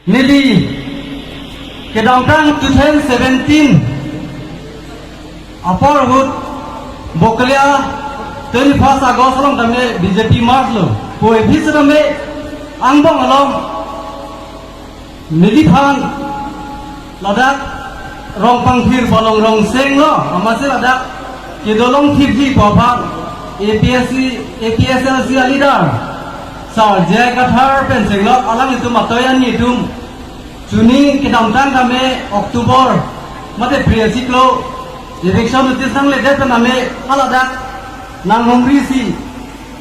Nili kedangkang 2017 apor hut boklia 31 August long tamne BJP march lo ko ebhisra me angbong along nili phan ladak rong pangphir bolong rong seng lo amase ladak kedolong thipji popang APSLC leader sar jai kathar pen senglok alang itu matoyan ni tum Juni kedamtang kami Oktober mate priasiklo election notice nang ledet name aladak nang homrisi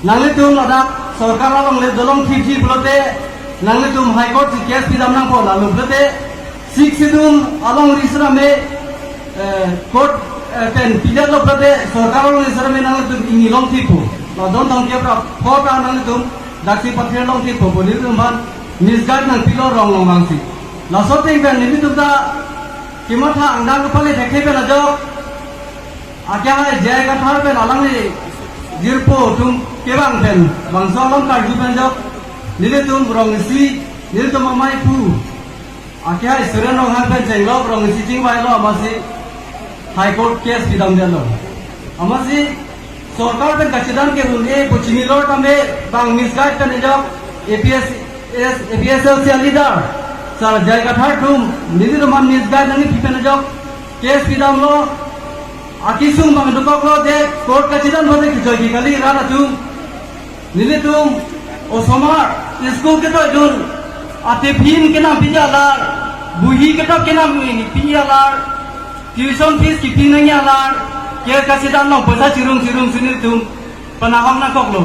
nang letum ladak sarkar along le dolong thipji blote nang letum high court case pidam nang pola loblete sik sidum along risra me court pen pidal loblete sarkar along risra me nang letum ingilong thipu ladon tang ke pra phota nang letum daksi pathe long thipu boli tum ban misguide nang pilo rong long mangsi lasote ben nimi tumta kimatha angdang pale dekhe ben ajo akya hai jai ka thar ben alang ni jirpo tum kebang ben bangso long ka ju ben jo nile tum rong si nile tum mai pu akya hai suren rong han ben jeng lo rong si jing bai lo amasi high court case bidam den lo amasi sarkar ben kachidan ke unge pochini lo tame bang misguide kan jo APSLC leader sar jai kathar tum nili man misguide nani pipen jo case bidam lo akisung bang dukok lo de court kachidan bode ki jogi kali rana tum nili tum osomar school ke to jun ate phin ke nam pijalar buhi ke to ke nam pijalar tuition fees ki phin nang yalar case kachidan lo paisa chirung sinil tum panahong na koklo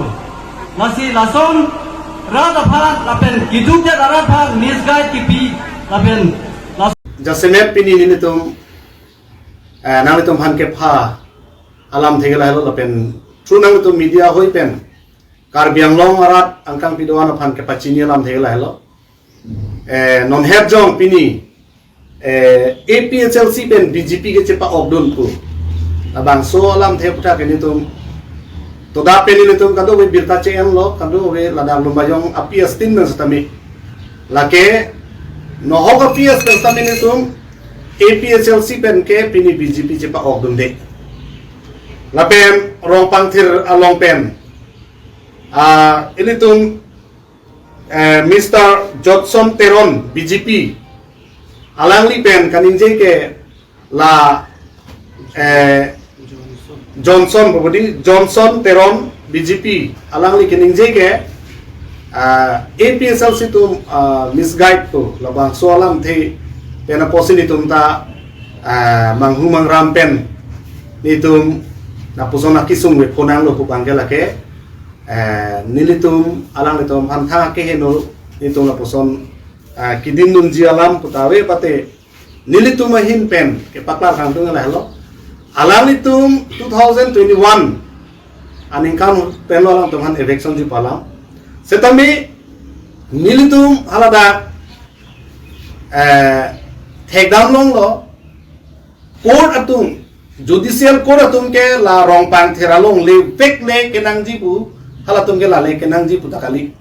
lasi lason rada phalat lapen kiduk de rada phal misguide ki pi lapen Jasemet pini ni tum nang tum han ke pha alam thegela helo lapen tru nang tum media hoi pen Karbiang long arat angkang pidoan phan ke pachini alam thegela helo non het jong pini APSLC pen BJP ke chepa obdun ku abang so alam the puta ke ni tum to da peni ni tum kado we birta chen lo kado we ladang lumbayong apias tin na satami lake no hog apias pen satami ni tum APSLC pen ke pini BJP cepa okdum de lapen rong pangthir along pen ini tum Mr. Johnson Teron BJP alangli pen kaninje ke la Johnson Teron BJP alangli kaninje ke APSLC tum misguide ko labang so alam the pena posin itum ta manghu mangram pen nitum na pusona kisung we konang lo kupangela ke nilitum alang nitum hantha ke heno nitum na puson kidin nun ji alam putawe pate nilitum hin pen ke paklar kang tung la helo alang nitum 2021 aningkan pen lo alang tumhan election ji palam setami nilitum halada thekdam long lo court atung judicial court atung ke la rong pang thera long le vek le kenang ji pu hala tung ke la le kenang ji pu takali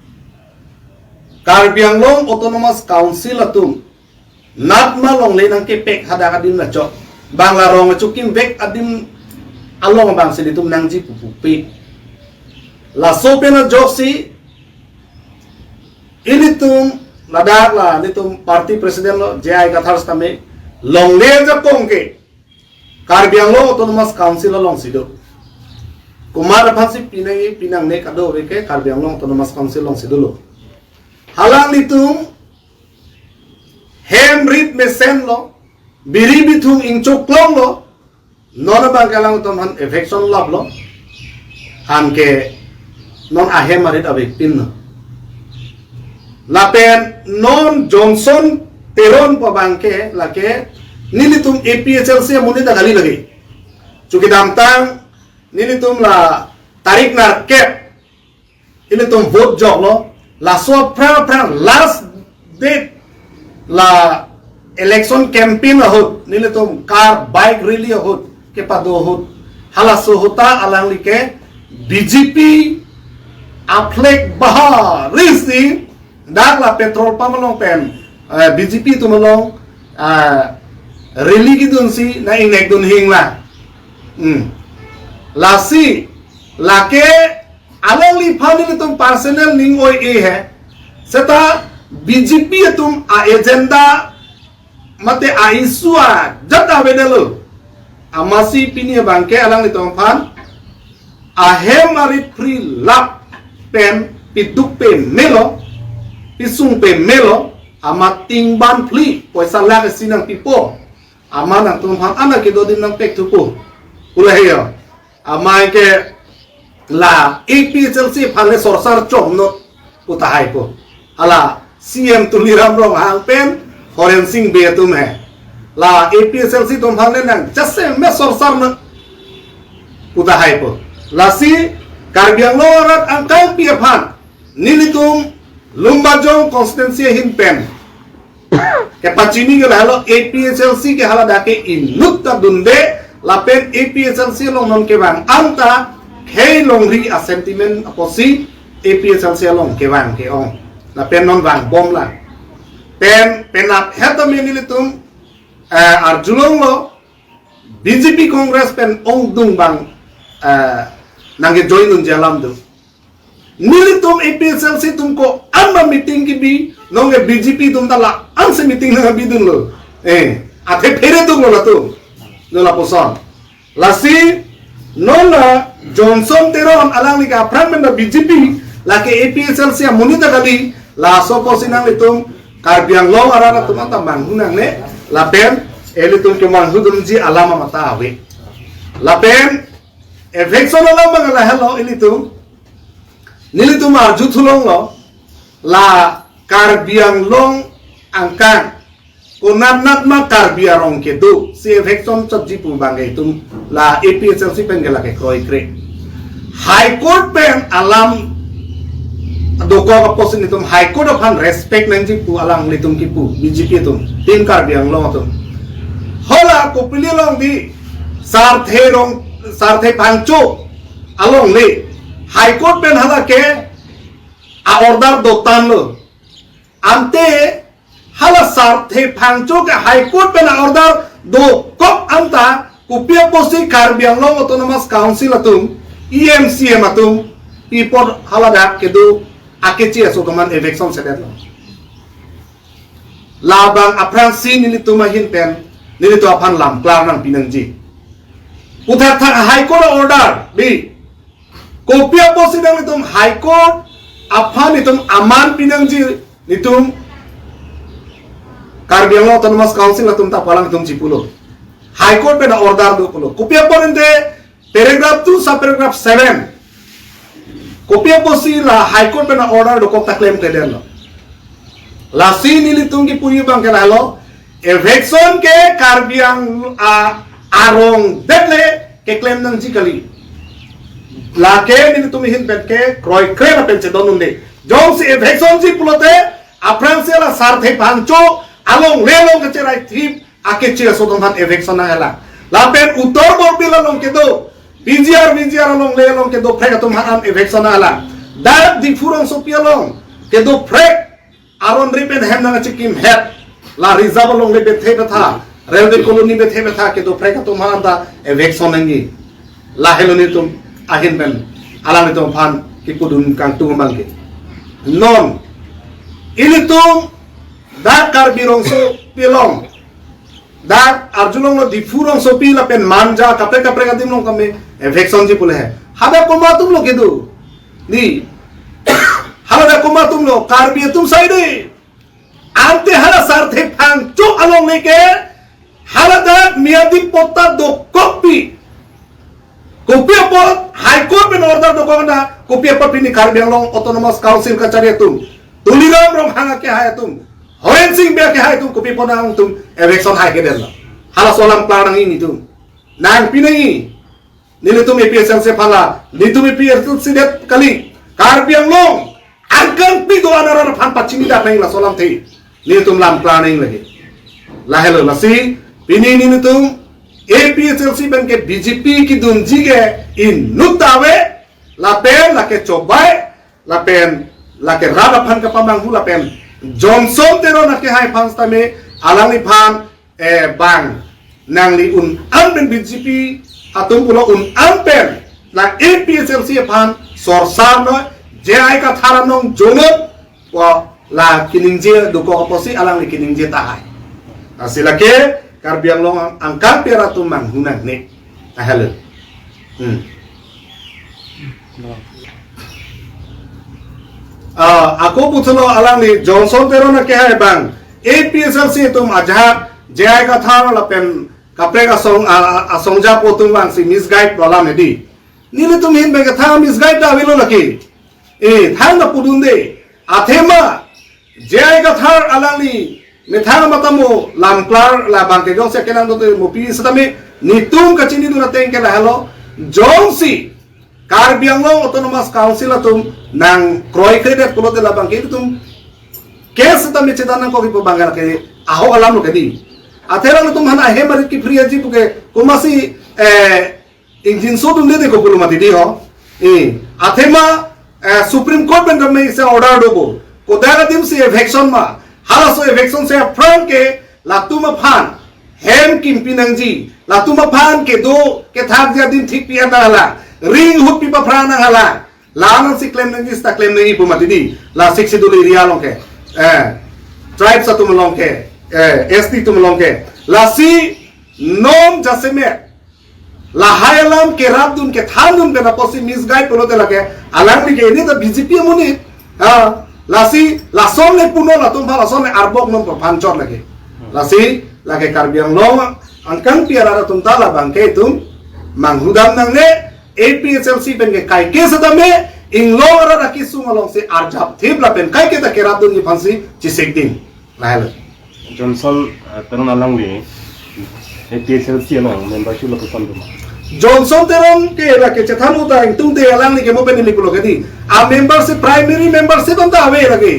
Karbiang long autonomous council atung natma long le nang ke pek hada kadin la chok bang la rong chukim vek adim along bang selitum nang ji pu pu pe la so pena joksi initum ladak la nitum party president lo jai kathar stame long le ja kongke Karbiang lo autonomous council lo long sido kumar phasi pinang ne kado ke Karbiang lo autonomous council long sido lo halang nitum hem rit mesen lo biri bithung ingchok long lo nona bang kalang tumhan affection love lo han ke non ahem marit abek pin no lapen non Johnson Teron pabangke lake nilitum APSLC muni da gali lagi cuki damtang nilitum la tarik nar kep nilitum vote job lo la so pra last date la election campaign hot nilitum car bike rally hot ke pado hot hala so hota alang like BJP aflek bahar risi dak la petrol pump long pen BJP tu melong rally gitu si na ingnek dun hing lah lasi lake along li phani tum personal ning oi e hai seta BJP tum a agenda mate a isu a jata bedelo amasi pini bangke alang li tum phan a hem ari free lap pen pituk pe melo pisung pe melo ama tingban pli poisa lak sinang pipo ama nang tum phan anak ke dodin nang pek tupu ulahiyo ama ke la APHLC phale sorsar chom no utahai ko ala CM tuliram rong hang pen forensing be tum hai la APHLC tum phale nang jasse me sorsar no utahai ko lasi karbiang lorat angkang pia phan nilitum lumbajong constituency hin pen ke pachini ke halo APHLC ke hala dake inut ta dunde lapen APHLC long non ke bang anta khei long ri a sentiment aposi APHLC long ke bang ke ong lapen non bang bom la pen penap heta nilitum arjulong lo BJP Congress pen ong dung bang nangge join nun jalam tu nilitum APHLC tumko amma meeting ki bi nonge BJP tum tala ang se meeting na bidun lo ate phere tu lo tu lo la poson lasi nona Johnson teron alang ni ka fragment na BJP la ke APHLC amunita kali la so posinang litum karbiang lo arana tum tambang hunang ne la pen elitum ke man hudum ji alama mata awe la pen Efekson alam bangala hello nilitum arjuthulong lo la karbiang long angkan kunanat ma karbiarong ke do si efekson sabji pu bangai tum la APHLC pengela ke kroi kre high court pen alam doko ka posin nitum high court of respect nanji pu alang litum ki pu BJP tum tin karbiang long tum hola kopili long di sarthe pangcho along le high court pen hala ke a order dotan lo ante hala sarthe pangcho ke high court pen a order do kop anta kupia posi karbiang long autonomous council atum EMCM atum ipor hala dak ke do akechi so kaman election sedet lo labang aprang sin ni tumahin pen ni to aphan lam klar nang pinangji uthar thak high court order bi kopia posi dang nitum high court aphan nitum aman pinangji nitum karbiang autonomous council atum ta palang tum cipulo high court pe na order do pulo kopia porente paragraph 2 sub paragraph 7 kopia posi la high court pe na order do ko ta claim te den lo la si nilitung ki puyi bang kelalo eviction ke karbiang arong detle ke claim nang jikali la ke ni tumi hin pet ke kroi kre na pen che donun de jong si eviction ji pulote aprang se la sarthe pangcho along lelong ke cherai thip ake che so don han eviction na hela la pen utor bor bila long ke do BJR along lelong ke do prek tum han eviction na hela da di furong so pialong ke do prek aron ripen hem na chikim het la reserve long le bethe betha railway colony bethe betha ke do preka tum handa eviction nangi la heloni tum ahin ben alam tum phan ki kudun kang tum mangke non ini tum da karbirong so pilong da arjulong lo difurong so pila pen manja kapre ka dim long kame eviction ji pule hai hada koma tum lo kedu ni hala koma tum lo karbi tum saide ante hala sarthe phangcho along leke hala da miadi potta do copy pot high court pen order do kona copy pot pini karbi along autonomous council ka chare tum tuliram rong hanga ke hai tum hoen sing be ke hai tum copy pot ang tum eviction hai ke den hala solam planang ini tum nang pinai nile tum APHLC phala ni tum APHLC det kali karbi along angkan pi do anara phan pachini da nai la solam thei ni tum lam planning lagi la hello la si pini ni tum APHLC ben ke BJP ki dunji ke in nutawe la pen la ke chobai la pen la ke raba phan ka pamang hu la pen Johnson tero na ke hai phans tame alang ni phan bang nang li un anben BJP atum pulo un anben la APSLC phan sorsam no je ai ka thara nong jonot wa la kiningje duko oposi alang li kiningje ta hai asilake karbiang long angkang pera tumang hunang ne ahalo aku putulo alang ni Johnson tero na ke hai bang APSLC tum ajha je ai ka thara la pen kapre ka songja po tum bang si misguide wala me di nile tum hin be ka tha misguide da vilo laki thang na pudunde athema je ai ka thar alang ni me thang matamu lamplar la bang ke jong se kenang do mo pi satame ni tum ka chini du na teng ke la hello jongsi Karbi Anglong Autonomous Council atum nang kroy credit pulo de la bang ke tum kes ta me chetana ko po bangal ke aho alam no kedi atera no tum hana he marit ki priya ji puke kumasi engine so tum de ko pulo mati di ho athema Supreme Court ben me se order dobo ko daga dim se eviction ma hala so eviction se front ke latuma phan hem kim pinangji latuma phan ke do ke thak dia din thik pi anda ring hut pipa prana hala lana si claim nang sta claim nang ipu mati di la 60 dulu ria long ke tribe satu melong ke ST tu melong ke la si nom jaseme la hailam ke rabdun ke thandun be na posi misguide polo de la ke alang ni ke ni ta BJP muni la si la som le puno la tum la som le arbok nom panchor lagi la si la ke karbiang long angkang piara tum tala bangke tum manghudam nang ne APSLC pen ke kai ke sadame inglong ara rakisu ngalong se arjap thibla pen kai ke ta keradun ni phansi chisekdin lahal Johnson teron alang li APSLC along membership lo pesan dum Johnson teron ke la ke chethamu ta tung de alang ni ke mo pen ni pulo ke di a membership primary membership on ta ave lagi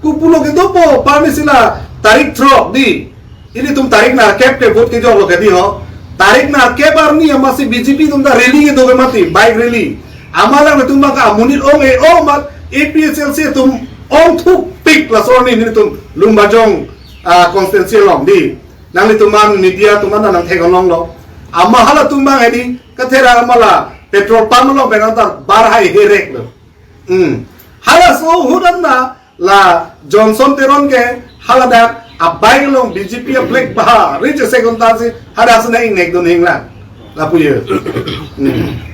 kupulo ke dopo parmisila tarik throk di ini tum tarik na cap ke vote ke jo lo ke di ho तारीख ना के बार नहीं हमारी बीजेपी तुम दा रैली के दो मती बाइक रैली हमारा में तुम का मुनीर ओंगे ओ मत APSL से तुम ओंग थुक पिक लसोनी नहीं तुम लुम्बाजोंग कॉन्स्टेंशियल लोग दी नंगली तुमान मीडिया तुमान नंग थे गलोंग लो अम्मा हाला तुम बांग है दी कथेरा अम्माला पेट्रोल पंप लो बेनाता बार हाई हेरेक लो हाला सो हुदन ना ला जॉनसन तेरोन के हाला दा abai long BJP black bah reach second tasi hada sena ing don hingla la puye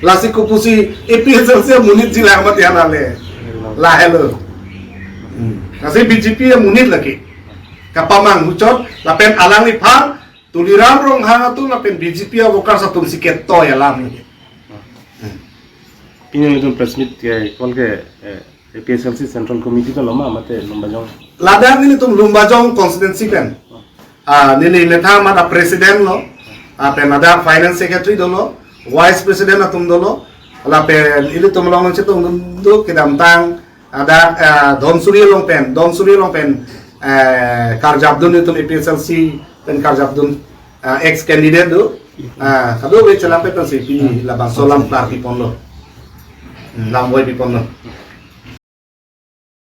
la si kupusi APSL se munit jila mati hanale la hello nasi BJP munit lagi kapamang hucot la pen alang ni phar tuliram rong hanga tu la pen BJP vokar satum siket to ya lam ni ini itu press meet ke kol ke APSLC Central Committee to lama mate lumbajong ladang ini tum lumbajong constituency pen nini metha mata president lo pen ada finance secretary dolo vice president atum dolo la pen ini tum long chitung du kidam tang ada don suri long pen karjabdun itu APSLC pen karjabdun ex candidate do kado be chalampe pen CP la bang solam party pon lo lamboy pi pon lo